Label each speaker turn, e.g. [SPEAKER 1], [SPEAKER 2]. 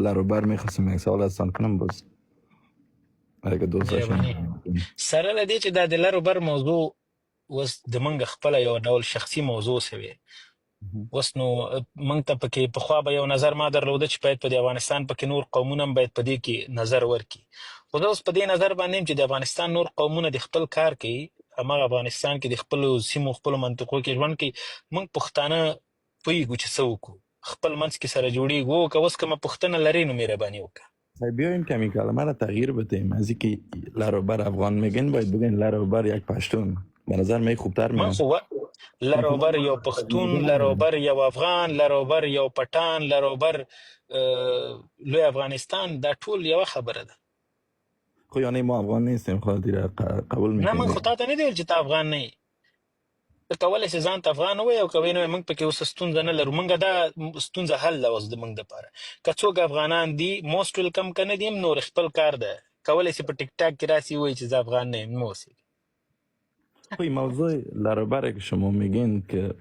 [SPEAKER 1] لروبر میخواستم یک سوال ازتان کنم باز اگه دوست
[SPEAKER 2] یعنی
[SPEAKER 1] داشتین.
[SPEAKER 2] سره له دې چې دا د لرو بر موضوع اوس د منګ خپله یو ډول شخصي موضوع سوې اوس نو منګ ته پکې پخوا به یو نظر ما درلوده چې باید په دې افغانستان پکې نور قومونه هم باید په دې کې نظر ورکړي خو زه اوس په دې نظر باندې یم چې د افغانستان نور قومونه د خپل کار کوي هماغه افغانستان کې د خپلو سیمو خپلو منطقو کې ژوند کوي موږ پښتانه پوهېږو چې څه وکړو خپل منځ کې سره جوړېږو وکړه اوس کومه پوښتنه لرئ نو مهرباني وکړه
[SPEAKER 1] بیایم کمی کلمه را تغییر بدیم از اینکه لروبر افغان میگن باید بگین لروبر یک پشتون به نظر می خوبتر
[SPEAKER 2] من
[SPEAKER 1] میاد.
[SPEAKER 2] خو لروبر یو پښتون لروبر یو افغان لروبر یو پټان لروبر لوی افغانستان دا ټول یو خبره ده
[SPEAKER 1] خو یعنی ما افغان نیستیم خو دې قبول
[SPEAKER 2] نه من خو
[SPEAKER 1] میکنیم.
[SPEAKER 2] تا ته نه دی ویل چې ته افغان نه یې ته کولی شې ځان ته افغان ووایې او که وایې نه وایې موږ پکې اوس ستونزه نه لرو موږ دا ستونزه حل ده اوس زموږ دپاره که څوک افغانان دي موسټ ویلکم که نه دي هم نور خپل کار ده کولی شي په ټیک ټاک کې راسي ووایي چې زه افغان نه یم مه اوسېږي
[SPEAKER 1] خو این موضوع لروبر که شما میگین که